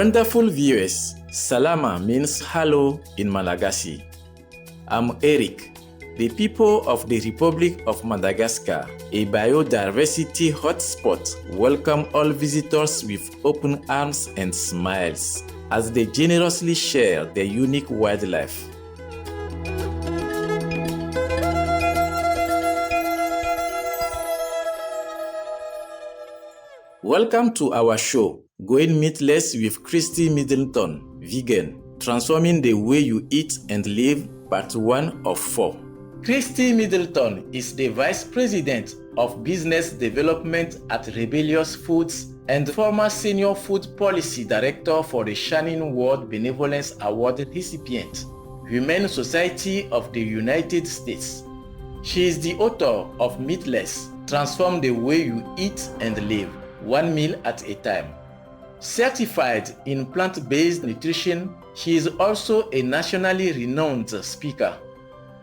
Wonderful viewers, Salama means hello in Malagasy. I'm Eric, the people of the Republic of Madagascar, a biodiversity hotspot, welcome all visitors with open arms and smiles as they generously share their unique wildlife. Welcome to our show, Going Meatless with Kristie Middleton, vegan, transforming the way you eat and live, part 1 of 4. Kristie Middleton is the Vice President of Business Development at Rebellyous Foods and former Senior Food Policy Director for the Shining World Benevolence Award recipient, Humane Society of the United States. She is the author of Meatless, Transform the Way You Eat and Live, one meal at a time. Certified in plant-based nutrition, she is also a nationally renowned speaker.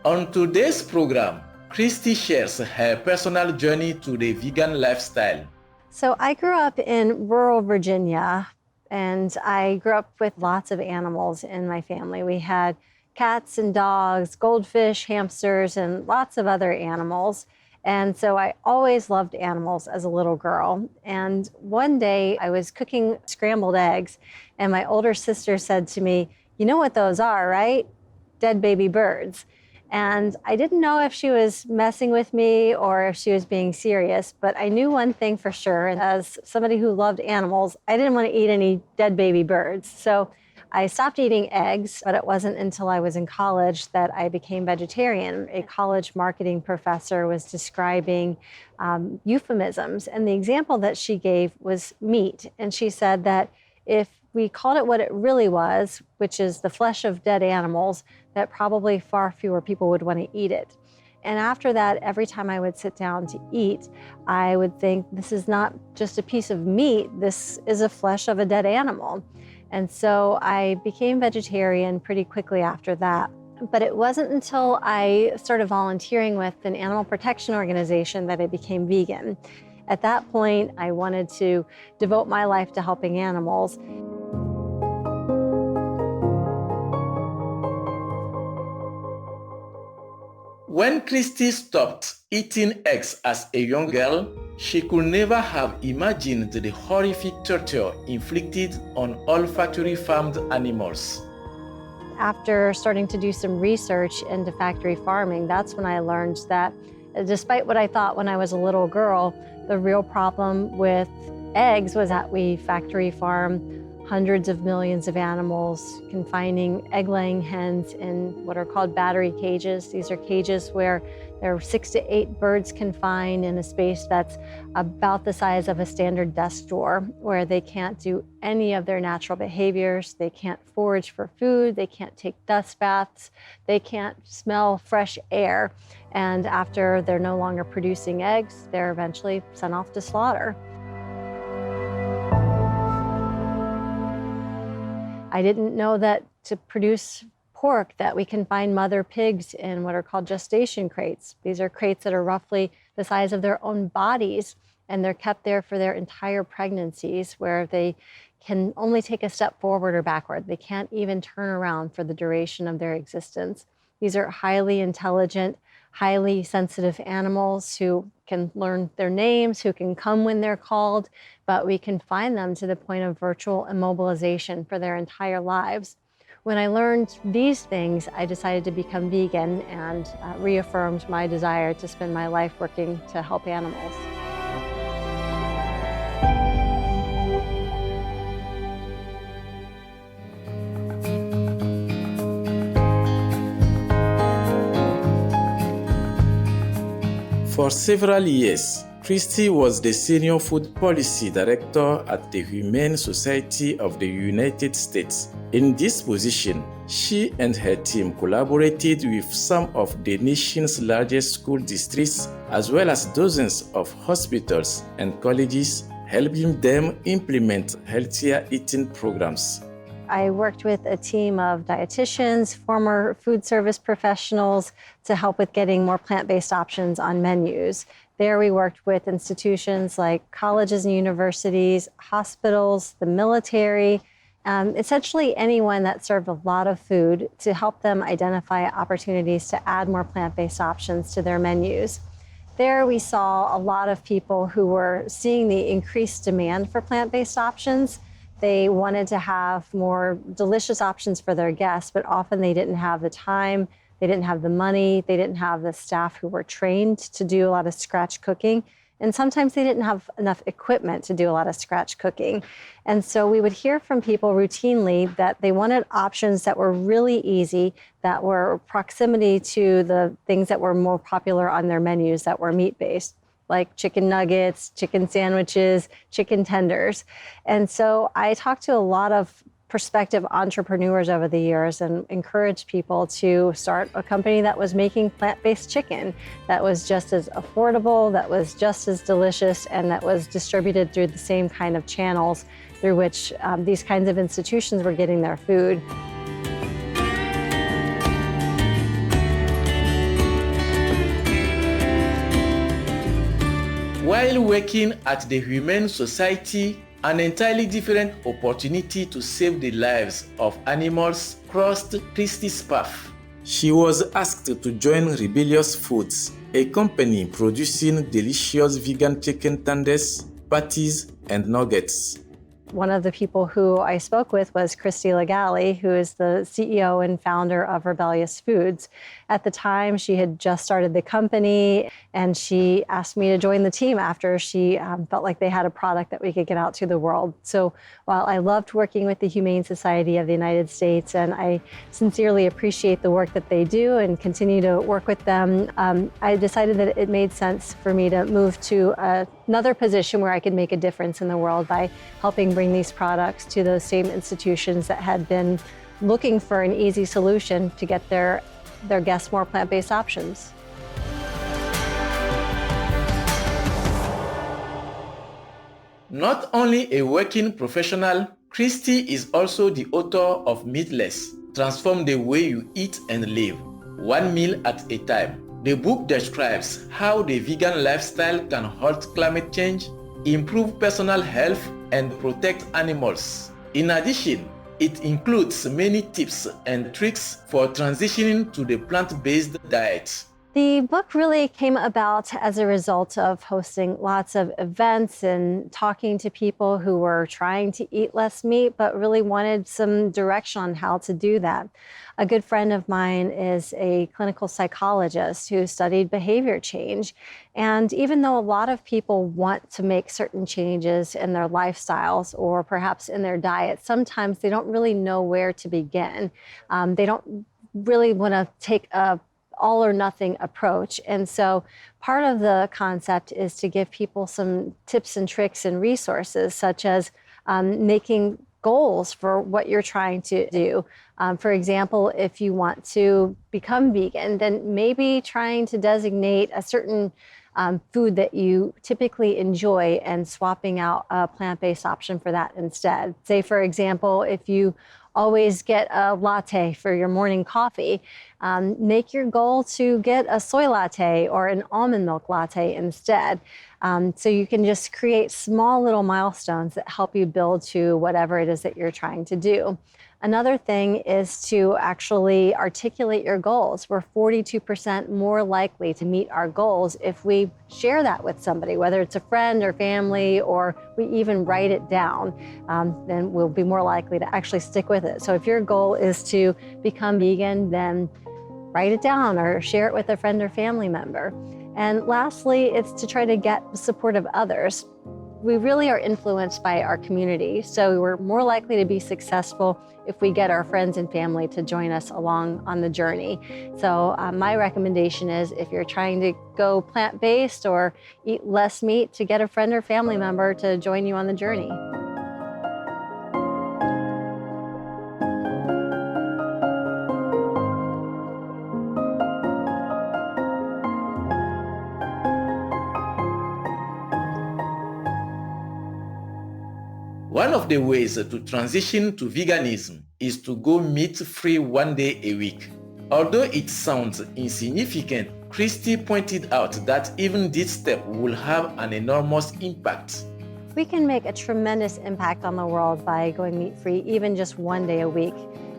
On today's program, Kristie shares her personal journey to the vegan lifestyle. So I grew up in rural Virginia, and I grew up with lots of animals in my family. We had cats and dogs, goldfish, hamsters, and lots of other animals. And so I always loved animals as a little girl. And one day I was cooking scrambled eggs, and my older sister said to me, "You know what those are, right? Dead baby birds." And I didn't know if she was messing with me or if she was being serious, but I knew one thing for sure. And as somebody who loved animals, I didn't want to eat any dead baby birds. So I stopped eating eggs, but it wasn't until I was in college that I became vegetarian. A college marketing professor was describing euphemisms, and the example that she gave was meat. And she said that if we called it what it really was, which is the flesh of dead animals, that probably far fewer people would want to eat it. And after that, every time I would sit down to eat, I would think, this is not just a piece of meat, this is a flesh of a dead animal. And so I became vegetarian pretty quickly after that. But it wasn't until I started volunteering with an animal protection organization that I became vegan. At that point, I wanted to devote my life to helping animals. When Kristie stopped eating eggs as a young girl, she could never have imagined the horrific torture inflicted on all factory farmed animals. After starting to do some research into factory farming, that's when I learned that despite what I thought when I was a little girl, the real problem with eggs was that we factory farm hundreds of millions of animals, confining egg-laying hens in what are called battery cages. These are cages where there are 6 to 8 birds confined in a space that's about the size of a standard desk drawer, where they can't do any of their natural behaviors. They can't forage for food. They can't take dust baths. They can't smell fresh air. And after they're no longer producing eggs, they're eventually sent off to slaughter. I didn't know that to produce pork that we can find mother pigs in what are called gestation crates. These are crates that are roughly the size of their own bodies, and they're kept there for their entire pregnancies, where they can only take a step forward or backward. They can't even turn around for the duration of their existence. These are highly intelligent, highly sensitive animals who can learn their names, who can come when they're called, but we confine them to the point of virtual immobilization for their entire lives. When I learned these things, I decided to become vegan and reaffirmed my desire to spend my life working to help animals. For several years, Kristie was the Senior Food Policy Director at the Humane Society of the United States. In this position, she and her team collaborated with some of the nation's largest school districts, as well as dozens of hospitals and colleges, helping them implement healthier eating programs. I worked with a team of dietitians, former food service professionals to help with getting more plant-based options on menus. There we worked with institutions like colleges and universities, hospitals, the military, essentially anyone that served a lot of food to help them identify opportunities to add more plant-based options to their menus. There we saw a lot of people who were seeing the increased demand for plant-based options. They wanted to have more delicious options for their guests, but often they didn't have the time, they didn't have the money, they didn't have the staff who were trained to do a lot of scratch cooking. And sometimes they didn't have enough equipment to do a lot of scratch cooking. And so we would hear from people routinely that they wanted options that were really easy, that were proximity to the things that were more popular on their menus that were meat-based, like chicken nuggets, chicken sandwiches, chicken tenders. And so I talked to a lot of prospective entrepreneurs over the years and encouraged people to start a company that was making plant-based chicken that was just as affordable, that was just as delicious, and that was distributed through the same kind of channels through which these kinds of institutions were getting their food. While working at the Humane Society, an entirely different opportunity to save the lives of animals crossed Kristie's path. She was asked to join Rebellyous Foods, a company producing delicious vegan chicken tenders, patties, and nuggets. One of the people who I spoke with was Kristie Middleton, who is the CEO and founder of Rebellyous Foods. At the time, she had just started the company, and she asked me to join the team after she felt like they had a product that we could get out to the world. So while I loved working with the Humane Society of the United States, and I sincerely appreciate the work that they do and continue to work with them, I decided that it made sense for me to move to another position where I could make a difference in the world by helping bring these products to those same institutions that had been looking for an easy solution to get their guests more plant-based options. Not only a working professional, Kristie is also the author of Meatless, Transform the Way You Eat and Live, one meal at a time. The book describes how the vegan lifestyle can halt climate change, improve personal health, and protect animals. In addition, it includes many tips and tricks for transitioning to the plant-based diet. The book really came about as a result of hosting lots of events and talking to people who were trying to eat less meat, but really wanted some direction on how to do that. A good friend of mine is a clinical psychologist who studied behavior change. And even though a lot of people want to make certain changes in their lifestyles or perhaps in their diet, sometimes they don't really know where to begin. They don't really want to take a all or nothing approach. And so part of the concept is to give people some tips and tricks and resources, such as making goals for what you're trying to do. For example, if you want to become vegan, then maybe trying to designate a certain food that you typically enjoy and swapping out a plant-based option for that instead. Say, for example, if you always get a latte for your morning coffee, make your goal to get a soy latte or an almond milk latte instead. So you can just create small little milestones that help you build to whatever it is that you're trying to do. Another thing is to actually articulate your goals. We're 42% more likely to meet our goals if we share that with somebody, whether it's a friend or family, or we even write it down, then we'll be more likely to actually stick with it. So if your goal is to become vegan, then write it down or share it with a friend or family member. And lastly, it's to try to get the support of others. We really are influenced by our community, so we're more likely to be successful if we get our friends and family to join us along on the journey. So my recommendation is, if you're trying to go plant-based or eat less meat, to get a friend or family member to join you on the journey. One of the ways to transition to veganism is to go meat-free one day a week. Although it sounds insignificant, Kristie pointed out that even this step will have an enormous impact. We can make a tremendous impact on the world by going meat-free even just one day a week.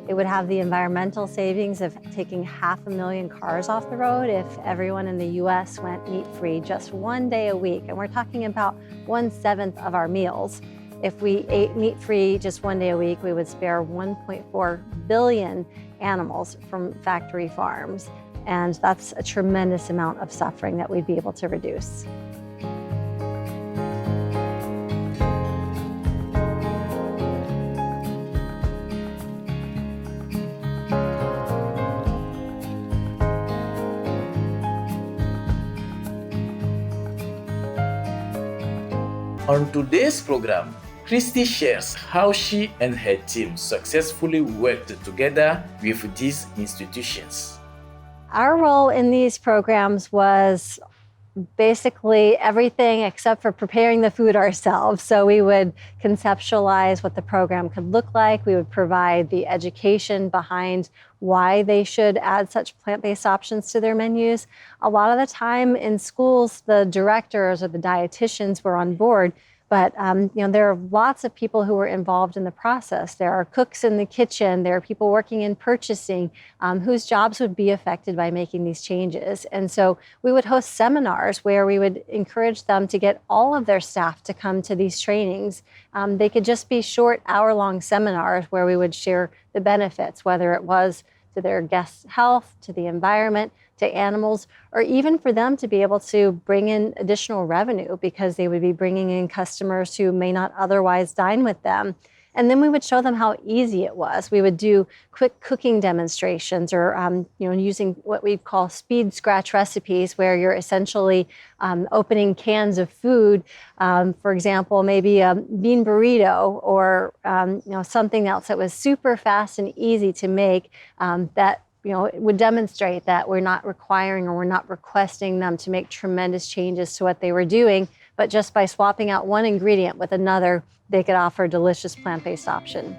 It would have the environmental savings of taking 500,000 cars off the road if everyone in the US went meat-free just one day a week. And we're talking about 1/7 of our meals. If we ate meat-free just one day a week, we would spare 1.4 billion animals from factory farms. And that's a tremendous amount of suffering that we'd be able to reduce. On today's program, Kristie shares how she and her team successfully worked together with these institutions. Our role in these programs was basically everything except for preparing the food ourselves. So we would conceptualize what the program could look like. We would provide the education behind why they should add such plant-based options to their menus. A lot of the time in schools, the directors or the dietitians were on board, but there are lots of people who were involved in the process. There are cooks in the kitchen, there are people working in purchasing whose jobs would be affected by making these changes. And so we would host seminars where we would encourage them to get all of their staff to come to these trainings. They could just be short hour-long seminars where we would share the benefits, whether it was to their guests' health, to the environment, to animals, or even for them to be able to bring in additional revenue because they would be bringing in customers who may not otherwise dine with them. And then we would show them how easy it was. We would do quick cooking demonstrations or using what we call speed scratch recipes where you're essentially opening cans of food, for example, maybe a bean burrito or something else that was super fast and easy to make that it would demonstrate that we're not requiring or we're not requesting them to make tremendous changes to what they were doing, but just by swapping out one ingredient with another, they could offer a delicious plant-based option.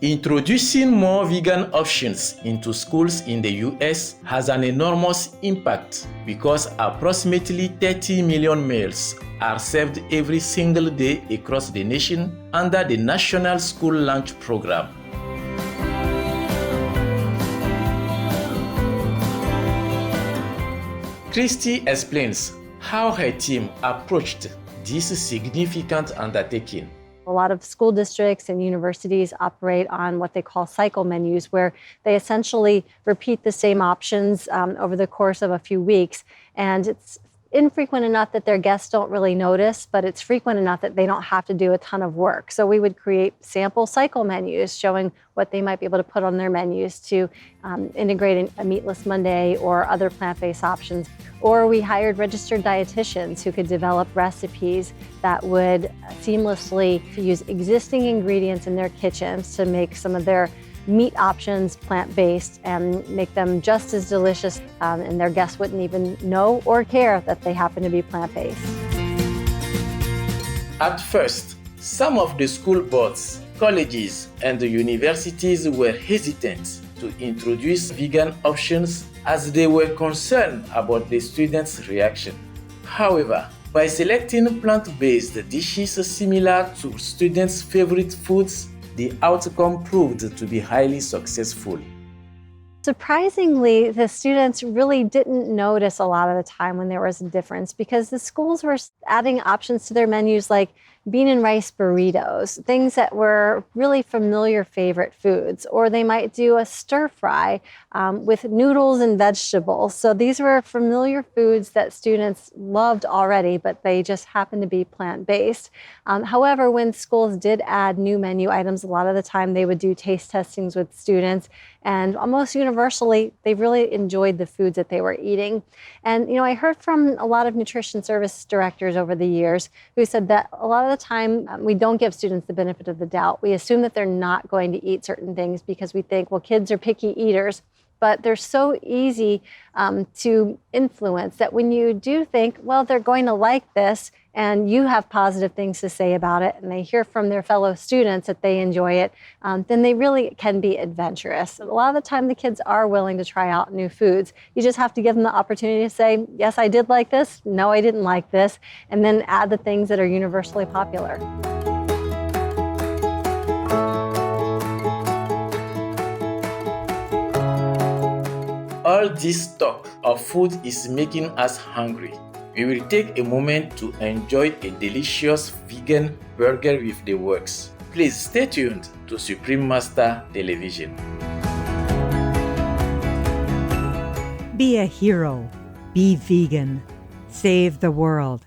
Introducing more vegan options into schools in the US has an enormous impact because approximately 30 million meals are served every single day across the nation under the National School Lunch Program. Kristie explains how her team approached this significant undertaking. A lot of school districts and universities operate on what they call cycle menus, where they essentially repeat the same options over the course of a few weeks. And it's infrequent enough that their guests don't really notice, but it's frequent enough that they don't have to do a ton of work. So we would create sample cycle menus showing what they might be able to put on their menus to integrate a Meatless Monday or other plant-based options. Or we hired registered dietitians who could develop recipes that would seamlessly use existing ingredients in their kitchens to make some of their meat options plant-based and make them just as delicious, and their guests wouldn't even know or care that they happen to be plant-based. At first, some of the school boards, colleges, and the universities were hesitant to introduce vegan options as they were concerned about the students' reaction. However, by selecting plant-based dishes similar to students' favorite foods, the outcome proved to be highly successful. Surprisingly, the students really didn't notice a lot of the time when there was a difference because the schools were adding options to their menus like bean and rice burritos, things that were really familiar favorite foods, or they might do a stir fry with noodles and vegetables. So these were familiar foods that students loved already, but they just happened to be plant-based. However, when schools did add new menu items, a lot of the time they would do taste testings with students, and almost universally, they really enjoyed the foods that they were eating. And, I heard from a lot of nutrition service directors over the years who said that a lot of the time we don't give students the benefit of the doubt. We assume that they're not going to eat certain things because we think, well, kids are picky eaters. but they're so easy to influence that when you do think, well, they're going to like this, and you have positive things to say about it, and they hear from their fellow students that they enjoy it, then they really can be adventurous. A lot of the time, the kids are willing to try out new foods. You just have to give them the opportunity to say, yes, I did like this, no, I didn't like this, and then add the things that are universally popular. All this talk of food is making us hungry. We will take a moment to enjoy a delicious vegan burger with the works. Please stay tuned to Supreme Master Television. Be a hero. Be vegan. Save the world.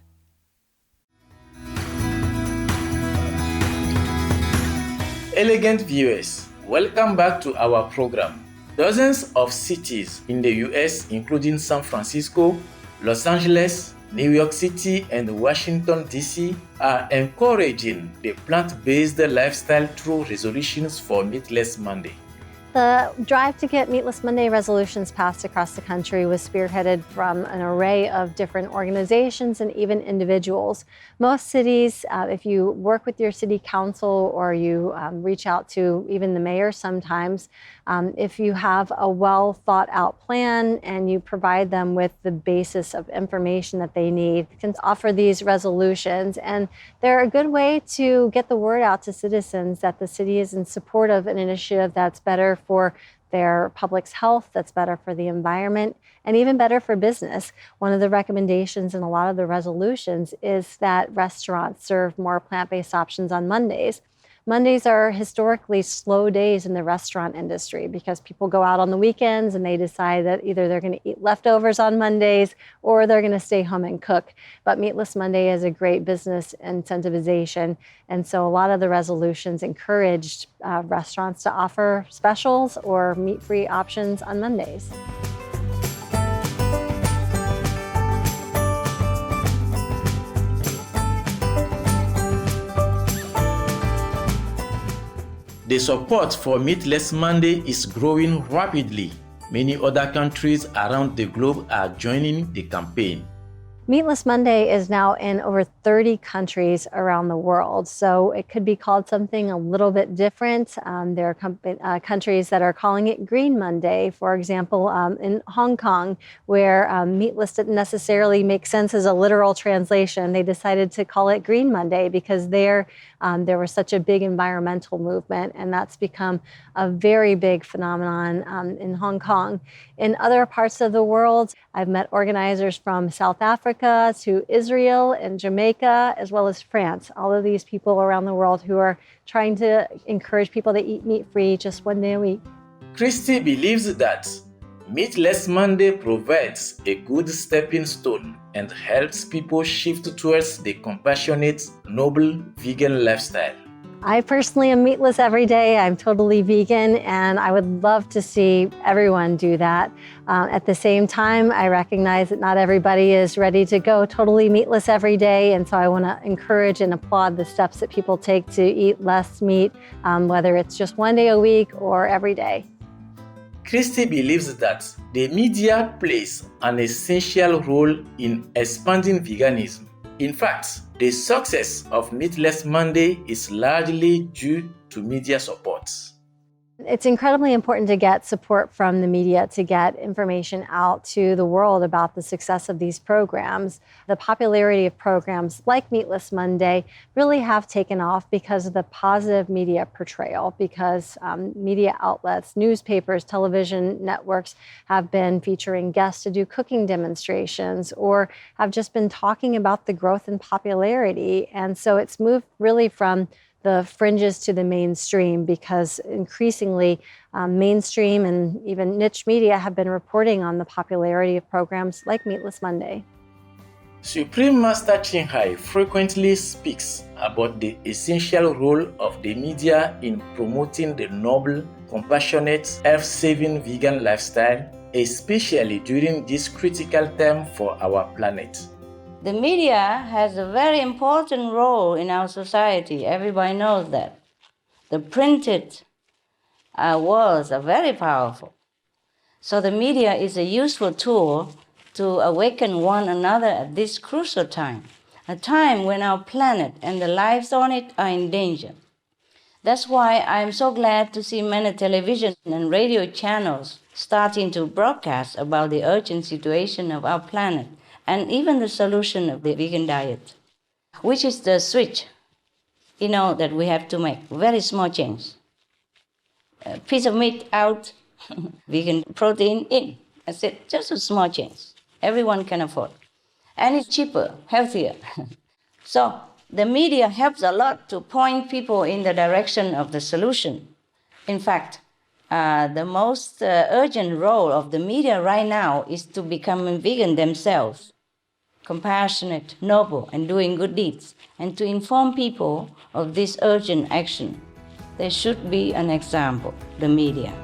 Elegant viewers, welcome back to our program. Dozens of cities in the US, including San Francisco, Los Angeles, New York City, and Washington, D.C., are encouraging the plant-based lifestyle through resolutions for Meatless Monday. The drive to get Meatless Monday resolutions passed across the country was spearheaded from an array of different organizations and even individuals. Most cities, if you work with your city council or you reach out to even the mayor sometimes, if you have a well thought out plan and you provide them with the basis of information that they need, you can offer these resolutions. And they're a good way to get the word out to citizens that the city is in support of an initiative that's better for their public's health, that's better for the environment, and even better for business. One of the recommendations in a lot of the resolutions is that restaurants serve more plant-based options on Mondays. Mondays are historically slow days in the restaurant industry because people go out on the weekends and they decide that either they're going to eat leftovers on Mondays or they're going to stay home and cook. But Meatless Monday is a great business incentivization. And so a lot of the resolutions encouraged restaurants to offer specials or meat-free options on Mondays. The support for Meatless Monday is growing rapidly. Many other countries around the globe are joining the campaign. Meatless Monday is now in over 30 countries around the world, so it could be called something a little bit different. There are countries that are calling it Green Monday, for example, in Hong Kong, where meatless didn't necessarily make sense as a literal translation. They decided to call it Green Monday because there was such a big environmental movement, and that's become a very big phenomenon in Hong Kong. In other parts of the world, I've met organizers from South Africa to Israel and Jamaica, as well as France. All of these people around the world who are trying to encourage people to eat meat-free just one day a week. Kristie believes that Meatless Monday provides a good stepping stone and helps people shift towards the compassionate, noble vegan lifestyle. I personally am meatless every day. I'm totally vegan, and I would love to see everyone do that. At the same time, I recognize that not everybody is ready to go totally meatless every day, and so I want to encourage and applaud the steps that people take to eat less meat, whether it's just one day a week or every day. Kristie believes that the media plays an essential role in expanding veganism. In fact, the success of Meatless Monday is largely due to media support. It's incredibly important to get support from the media to get information out to the world about the success of these programs. The popularity of programs like Meatless Monday really have taken off because of the positive media portrayal, because media outlets, newspapers, television networks have been featuring guests to do cooking demonstrations or have just been talking about the growth in popularity. And so it's moved really from the fringes to the mainstream because increasingly mainstream and even niche media have been reporting on the popularity of programs like Meatless Monday. Supreme Master Ching Hai frequently speaks about the essential role of the media in promoting the noble, compassionate, health-saving vegan lifestyle, especially during this critical time for our planet. The media has a very important role in our society. Everybody knows that. The printed words are very powerful. So the media is a useful tool to awaken one another at this crucial time, a time when our planet and the lives on it are in danger. That's why I'm so glad to see many television and radio channels starting to broadcast about the urgent situation of our planet and even the solution of the vegan diet, which is the switch, that we have to make. Very small change. A piece of meat out, vegan protein in. That's it, just a small change. Everyone can afford. And it's cheaper, healthier. So the media helps a lot to point people in the direction of the solution. In fact, the most urgent role of the media right now is to become vegan themselves, compassionate, noble, and doing good deeds, and to inform people of this urgent action. There should be an example, the media.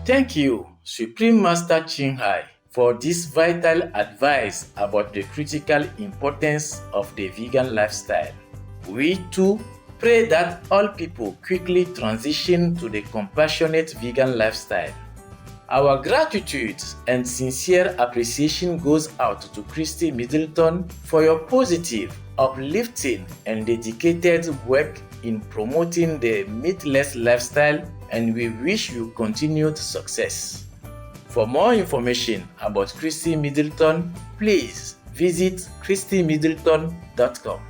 Thank you, Supreme Master Ching Hai, for this vital advice about the critical importance of the vegan lifestyle. We too pray that all people quickly transition to the compassionate vegan lifestyle. Our gratitude and sincere appreciation goes out to Kristie Middleton for your positive, uplifting, and dedicated work in promoting the meatless lifestyle, and we wish you continued success. For more information about Kristie Middleton, please visit kristiemiddleton.com.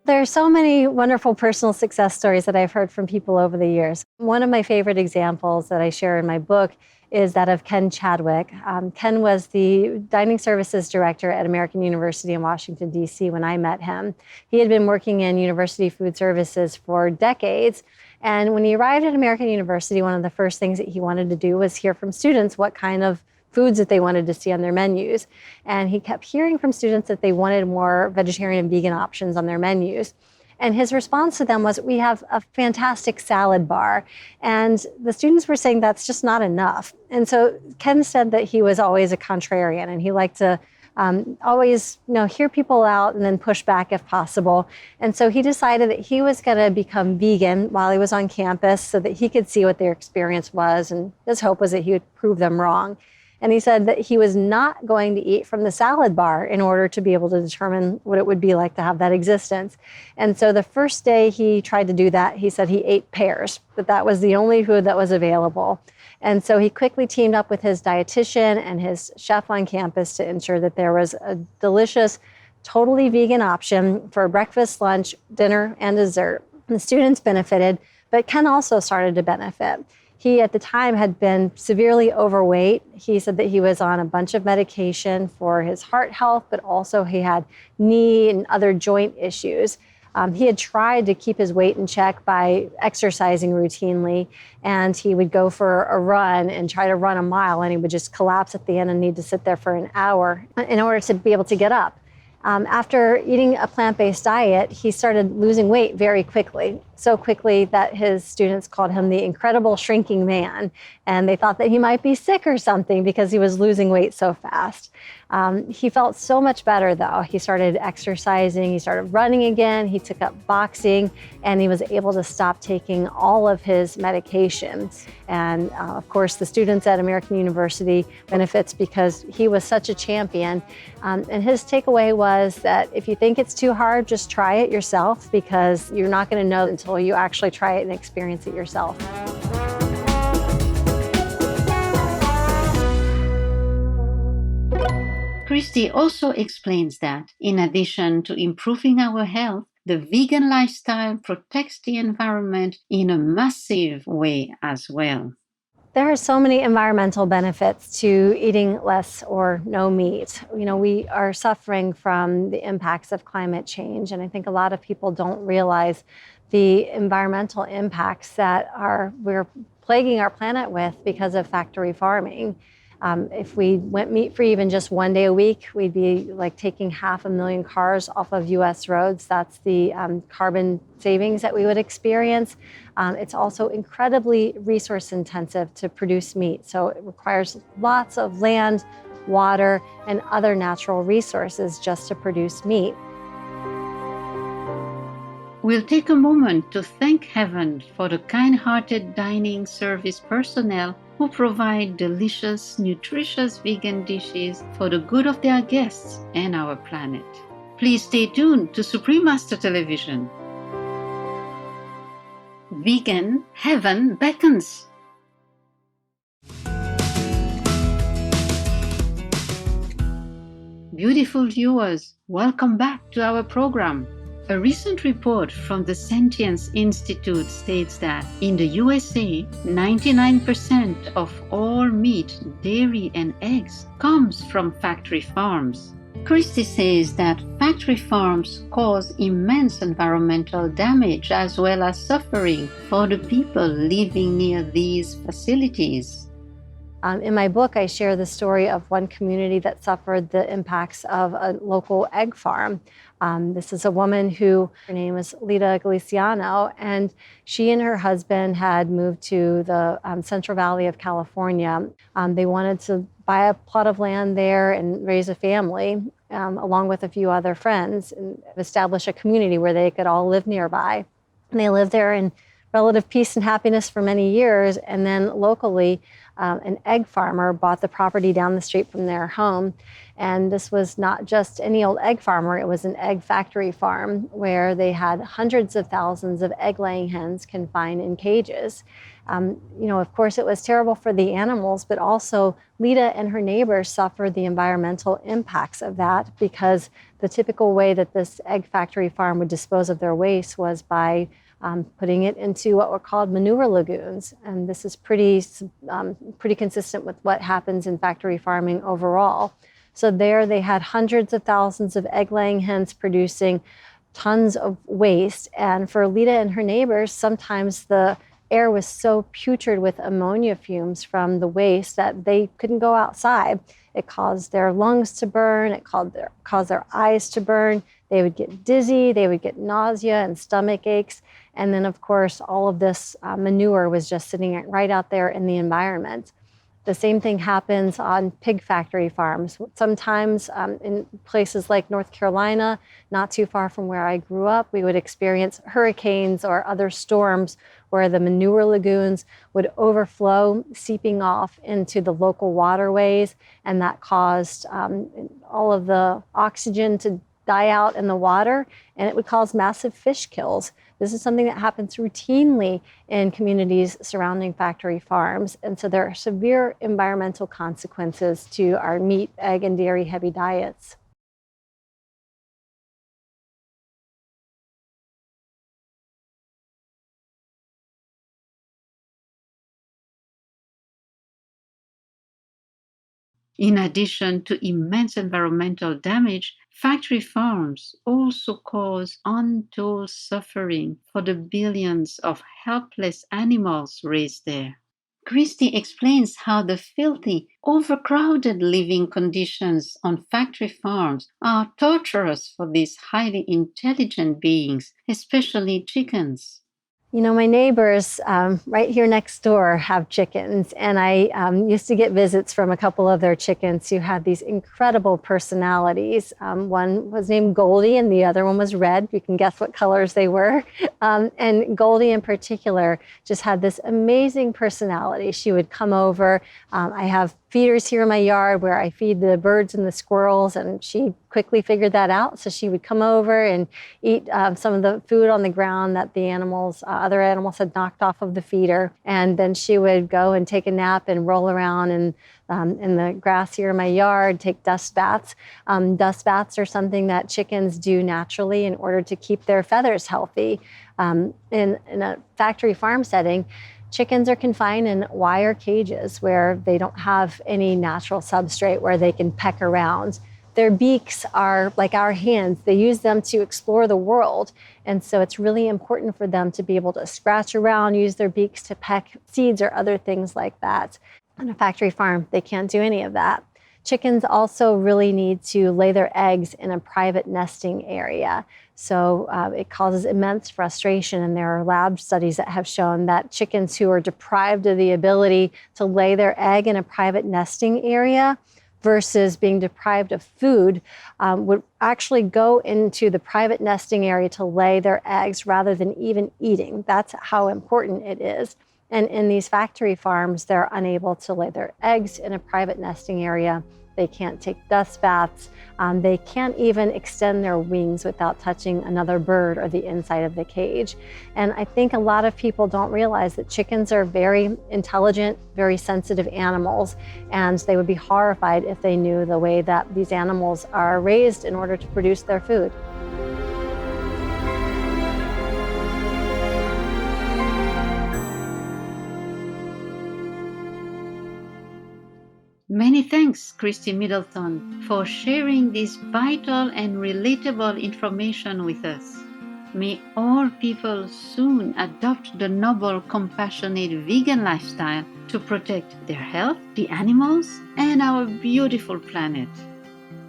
There are so many wonderful personal success stories that I've heard from people over the years. One of my favorite examples that I share in my book is that of Ken Chadwick. Ken was the dining services director at American University in Washington, D.C. when I met him. He had been working in university food services for decades. And when he arrived at American University, one of the first things that he wanted to do was hear from students what kind of foods that they wanted to see on their menus. And he kept hearing from students that they wanted more vegetarian and vegan options on their menus. And his response to them was, we have a fantastic salad bar. And the students were saying that's just not enough. And so Ken said that he was always a contrarian, and he liked to always hear people out and then push back if possible. And so he decided that he was going to become vegan while he was on campus so that he could see what their experience was. And his hope was that he would prove them wrong. And he said that he was not going to eat from the salad bar in order to be able to determine what it would be like to have that existence. And so the first day he tried to do that, he said he ate pears, but that was the only food that was available. And so he quickly teamed up with his dietitian and his chef on campus to ensure that there was a delicious, totally vegan option for breakfast, lunch, dinner, and dessert. And the students benefited, but Ken also started to benefit. He, at the time, had been severely overweight. He said that he was on a bunch of medication for his heart health, but also he had knee and other joint issues. He had tried to keep his weight in check by exercising routinely, and he would go for a run and try to run a mile, and he would just collapse at the end and need to sit there for an hour in order to be able to get up. After eating a plant-based diet, he started losing weight very quickly, so quickly that his students called him the incredible shrinking man, and they thought that he might be sick or something because he was losing weight so fast. He felt so much better, though. He started exercising, he started running again, he took up boxing, and he was able to stop taking all of his medications. And of course, the students at American University benefits because he was such a champion. And his takeaway was that if you think it's too hard, just try it yourself, because you're not going to know until you actually try it and experience it yourself. Kristie also explains that, in addition to improving our health, the vegan lifestyle protects the environment in a massive way as well. There are so many environmental benefits to eating less or no meat. We are suffering from the impacts of climate change, and I think a lot of people don't realize the environmental impacts that we're plaguing our planet with because of factory farming. If we went meat-free even just one day a week, we'd be like taking 500,000 cars off of U.S. roads. That's the carbon savings that we would experience. It's also incredibly resource intensive to produce meat. So it requires lots of land, water, and other natural resources just to produce meat. We'll take a moment to thank heaven for the kind-hearted dining service personnel who provide delicious, nutritious vegan dishes for the good of their guests and our planet. Please stay tuned to Supreme Master Television. Vegan Heaven Beckons. Beautiful viewers, welcome back to our program. A recent report from the Sentience Institute states that in the USA, 99% of all meat, dairy, and eggs comes from factory farms. Kristie says that factory farms cause immense environmental damage as well as suffering for the people living near these facilities. In my book, I share the story of one community that suffered the impacts of a local egg farm. This is a woman who, her name is Lita Galiciano, and she and her husband had moved to the Central Valley of California. They wanted to buy a plot of land there and raise a family, along with a few other friends, and establish a community where they could all live nearby. And they lived there in relative peace and happiness for many years, and then locally, an egg farmer bought the property down the street from their home. And this was not just any old egg farmer, it was an egg factory farm where they had hundreds of thousands of egg-laying hens confined in cages. Of course, it was terrible for the animals, but also Lita and her neighbors suffered the environmental impacts of that, because the typical way that this egg factory farm would dispose of their waste was by putting it into what were called manure lagoons. And this is pretty consistent with what happens in factory farming overall. So there they had hundreds of thousands of egg-laying hens producing tons of waste. And for Lita and her neighbors, sometimes the air was so putrid with ammonia fumes from the waste that they couldn't go outside. It caused their lungs to burn. It caused their eyes to burn. They would get dizzy. They would get nausea and stomach aches. And then, of course, all of this manure was just sitting right out there in the environment. The same thing happens on pig factory farms. Sometimes in places like North Carolina, not too far from where I grew up, we would experience hurricanes or other storms where the manure lagoons would overflow, seeping off into the local waterways, and that caused all of the oxygen to die out in the water, and it would cause massive fish kills. This is something that happens routinely in communities surrounding factory farms, and so there are severe environmental consequences to our meat, egg, and dairy-heavy diets. In addition to immense environmental damage, factory farms also cause untold suffering for the billions of helpless animals raised there. Kristie explains how the filthy, overcrowded living conditions on factory farms are torturous for these highly intelligent beings, especially chickens. My neighbors right here next door have chickens, and I used to get visits from a couple of their chickens who had these incredible personalities. One was named Goldie, and the other one was Red. You can guess what colors they were. And Goldie in particular just had this amazing personality. She would come over. I have feeders here in my yard where I feed the birds and the squirrels, and she quickly figured that out. So she would come over and eat some of the food on the ground that the other animals had knocked off of the feeder. And then she would go and take a nap and roll around in the grass here in my yard, take dust baths. Dust baths are something that chickens do naturally in order to keep their feathers healthy. In a factory farm setting, chickens are confined in wire cages where they don't have any natural substrate where they can peck around. Their beaks are like our hands. They use them to explore the world. And so it's really important for them to be able to scratch around, use their beaks to peck seeds or other things like that. On a factory farm, they can't do any of that. Chickens also really need to lay their eggs in a private nesting area. So it causes immense frustration, and there are lab studies that have shown that chickens who are deprived of the ability to lay their egg in a private nesting area versus being deprived of food would actually go into the private nesting area to lay their eggs rather than even eating. That's how important it is. And in these factory farms, they're unable to lay their eggs in a private nesting area. They can't take dust baths. They can't even extend their wings without touching another bird or the inside of the cage. And I think a lot of people don't realize that chickens are very intelligent, very sensitive animals, and they would be horrified if they knew the way that these animals are raised in order to produce their food. Many thanks, Kristie Middleton, for sharing this vital and relatable information with us. May all people soon adopt the noble, compassionate vegan lifestyle to protect their health, the animals, and our beautiful planet.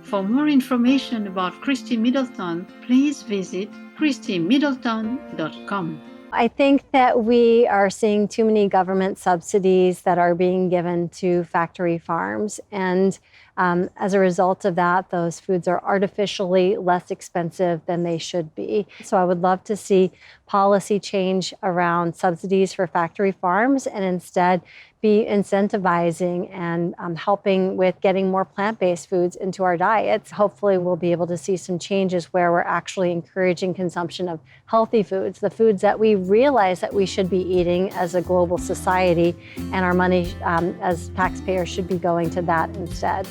For more information about Kristie Middleton, please visit kristiemiddleton.com. I think that we are seeing too many government subsidies that are being given to factory farms. And as a result of that, those foods are artificially less expensive than they should be. So I would love to see policy change around subsidies for factory farms and instead be incentivizing and helping with getting more plant-based foods into our diets. Hopefully we'll be able to see some changes where we're actually encouraging consumption of healthy foods, the foods that we realize that we should be eating as a global society, and our money as taxpayers should be going to that instead.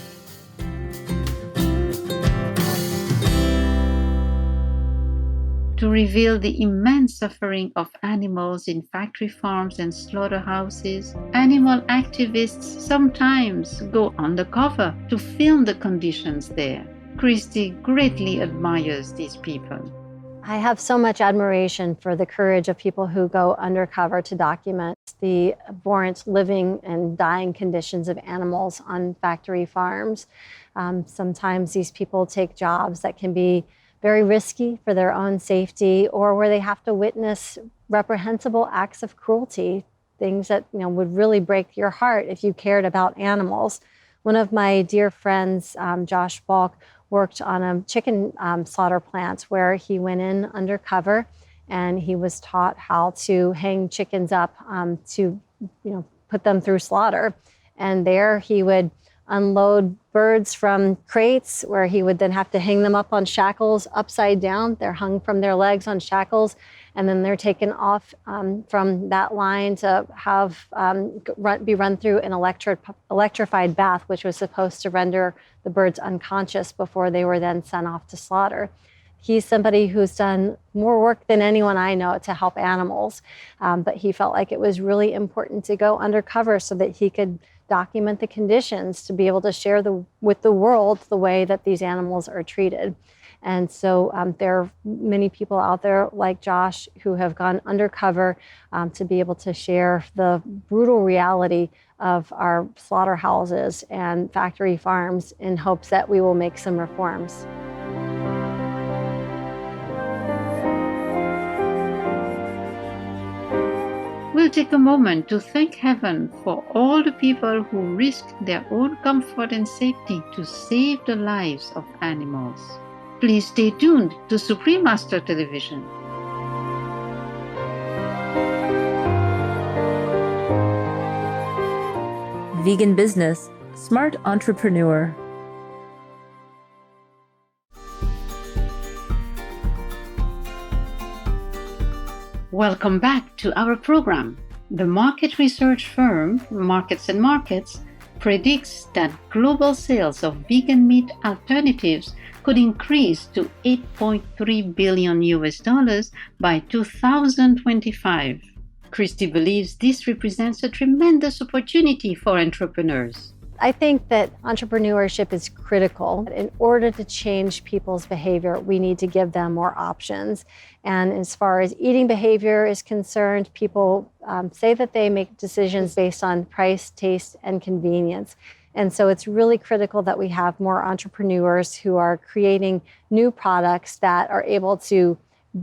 To reveal the immense suffering of animals in factory farms and slaughterhouses, animal activists sometimes go undercover to film the conditions there. Kristie greatly admires these people. I have so much admiration for the courage of people who go undercover to document the abhorrent living and dying conditions of animals on factory farms. Sometimes these people take jobs that can be very risky for their own safety, or where they have to witness reprehensible acts of cruelty, things that would really break your heart if you cared about animals. One of my dear friends, Josh Balk, worked on a chicken slaughter plant where he went in undercover and he was taught how to hang chickens up to put them through slaughter. And there he would unload birds from crates where he would then have to hang them up on shackles upside down. They're hung from their legs on shackles, and then they're taken off from that line to have be run through an electrified bath, which was supposed to render the birds unconscious before they were then sent off to slaughter. He's somebody who's done more work than anyone I know to help animals, but he felt like it was really important to go undercover so that he could document the conditions to be able to share with the world the way that these animals are treated. And so there are many people out there like Josh who have gone undercover to be able to share the brutal reality of our slaughterhouses and factory farms in hopes that we will make some reforms. We'll take a moment to thank heaven for all the people who risked their own comfort and safety to save the lives of animals. Please stay tuned to Supreme Master Television. Vegan business, smart entrepreneur. Welcome back to our program. The market research firm Markets and Markets predicts that global sales of vegan meat alternatives could increase to $8.3 billion by 2025. Kristie believes this represents a tremendous opportunity for entrepreneurs. I think that entrepreneurship is critical. In order to change people's behavior, we need to give them more options. And as far as eating behavior is concerned, people say that they make decisions based on price, taste, and convenience. And so it's really critical that we have more entrepreneurs who are creating new products that are able to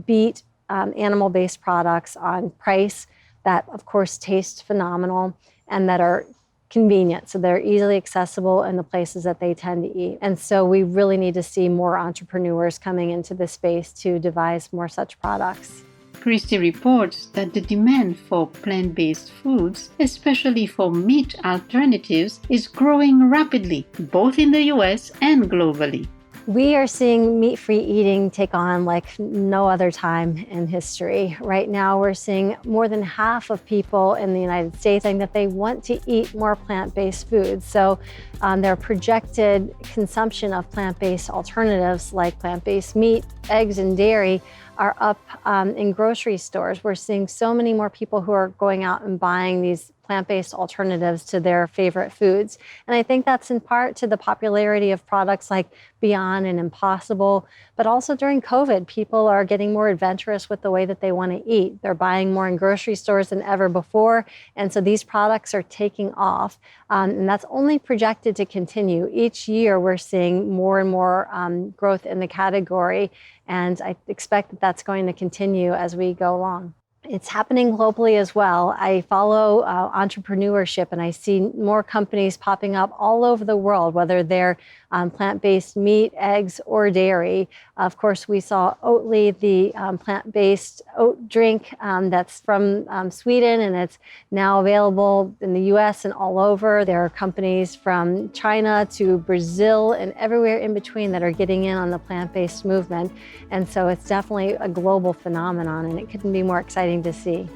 beat animal-based products on price, that of course taste phenomenal, and that are convenient. So they're easily accessible in the places that they tend to eat. And so we really need to see more entrepreneurs coming into this space to devise more such products. Kristie reports that the demand for plant-based foods, especially for meat alternatives, is growing rapidly, both in the US and globally. We are seeing meat-free eating take on like no other time in history. Right now, we're seeing more than half of people in the United States saying that they want to eat more plant-based foods. So their projected consumption of plant-based alternatives like plant-based meat, eggs, and dairy are up in grocery stores. We're seeing so many more people who are going out and buying these plant-based alternatives to their favorite foods. And I think that's in part to the popularity of products like Beyond and Impossible, but also during COVID, people are getting more adventurous with the way that they want to eat. They're buying more in grocery stores than ever before, and so these products are taking off, and that's only projected to continue. Each year, we're seeing more and more growth in the category, and I expect that that's going to continue as we go along. It's happening globally as well. I follow entrepreneurship, and I see more companies popping up all over the world, whether they're plant-based meat, eggs, or dairy. Of course, we saw Oatly, the plant-based oat drink that's from Sweden, and it's now available in the US and all over. There are companies from China to Brazil and everywhere in between that are getting in on the plant-based movement. And so it's definitely a global phenomenon, and it couldn't be more exciting to see.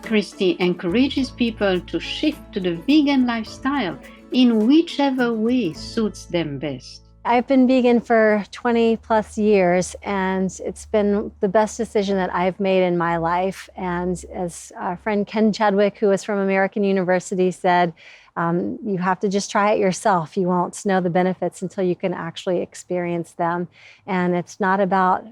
Kristie encourages people to shift to the vegan lifestyle in whichever way suits them best. I've been vegan for 20 plus years, and it's been the best decision that I've made in my life. And as our friend Ken Chadwick, who is from American University, said, you have to just try it yourself. You won't know the benefits until you can actually experience them. And it's not about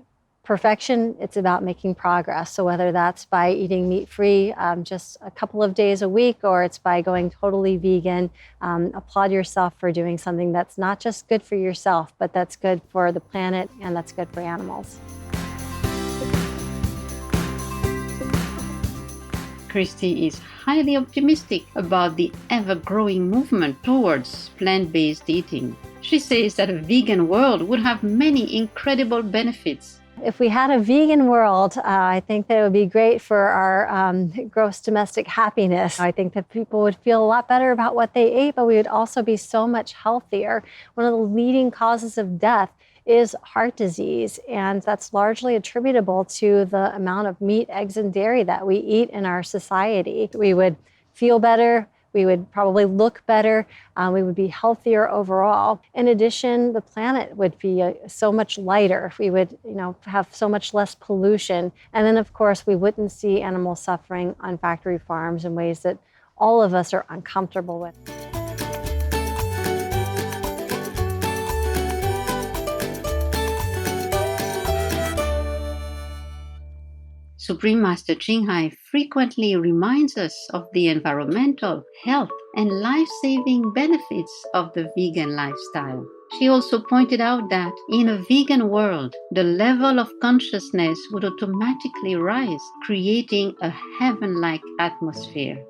perfection, it's about making progress. So whether that's by eating meat-free just a couple of days a week, or it's by going totally vegan, applaud yourself for doing something that's not just good for yourself, but that's good for the planet and that's good for animals. Kristie is highly optimistic about the ever-growing movement towards plant-based eating. She says that a vegan world would have many incredible benefits. If we had a vegan world, I think that it would be great for our gross domestic happiness. I think that people would feel a lot better about what they ate, but we would also be so much healthier. One of the leading causes of death is heart disease, and that's largely attributable to the amount of meat, eggs, and dairy that we eat in our society. We would feel better. We would probably look better. We would be healthier overall. In addition, the planet would be so much lighter. We would, have so much less pollution. And then, of course, we wouldn't see animals suffering on factory farms in ways that all of us are uncomfortable with. Supreme Master Ching Hai frequently reminds us of the environmental, health, and life-saving benefits of the vegan lifestyle. She also pointed out that in a vegan world, the level of consciousness would automatically rise, creating a heaven-like atmosphere.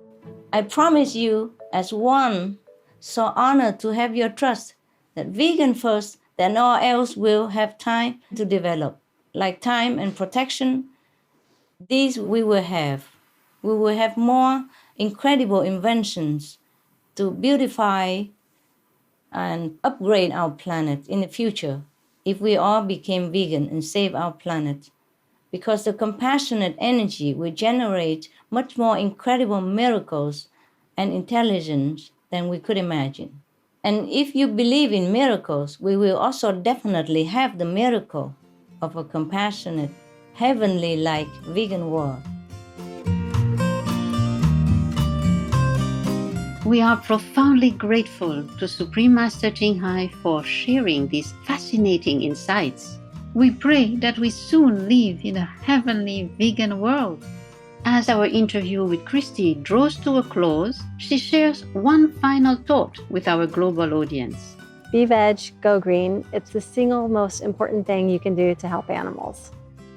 I promise you, as one so honored to have your trust, that vegan first, then all else will have time to develop, like time and protection. These we will have. We will have more incredible inventions to beautify and upgrade our planet in the future if we all became vegan and save our planet. Because the compassionate energy will generate much more incredible miracles and intelligence than we could imagine. And if you believe in miracles, we will also definitely have the miracle of a compassionate, heavenly-like vegan world. We are profoundly grateful to Supreme Master Ching Hai for sharing these fascinating insights. We pray that we soon live in a heavenly vegan world. As our interview with Kristie draws to a close, she shares one final thought with our global audience. Be veg, go green. It's the single most important thing you can do to help animals.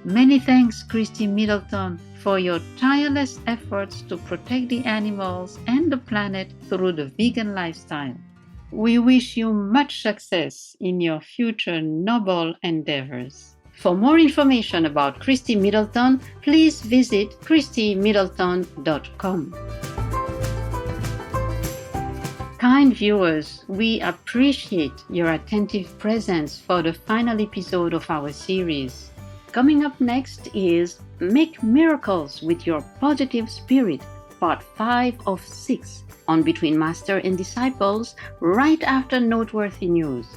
Many thanks, Kristie Middleton, for your tireless efforts to protect the animals and the planet through the vegan lifestyle. We wish you much success in your future noble endeavors. For more information about Kristie Middleton, please visit KristieMiddleton.com. Kind viewers, we appreciate your attentive presence for the final episode of our series. Coming up next is Make Miracles with Your Positive Spirit, Part 5 of 6, on Between Master and Disciples, right after Noteworthy News.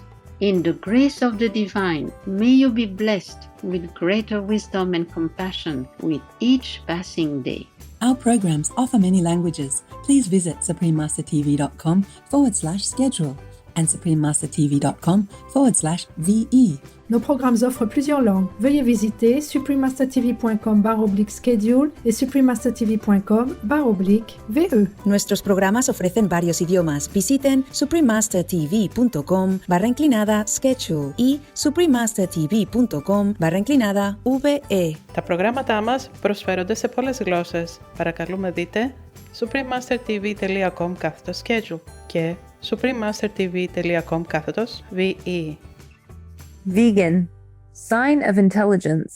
In the grace of the divine, may you be blessed with greater wisdom and compassion with each passing day. Our programs offer many languages. Please visit suprememastertv.com/schedule and suprememastertv.com/VE. Nos programmes offrent plusieurs langues. Veuillez visiter suprememastertv.com/schedule et suprememastertv.com/VE. Nuestros programas ofrecen varios idiomas. Visiten suprememastertv.com/schedule y suprememastertv.com/VE. Τα προγράμματά μας προσφέρονται σε πολλές γλώσσες. Παρακαλούμε δείτε suprememastertv.com/schedule και suprememastertv.com/VE. Vegan, sign of intelligence.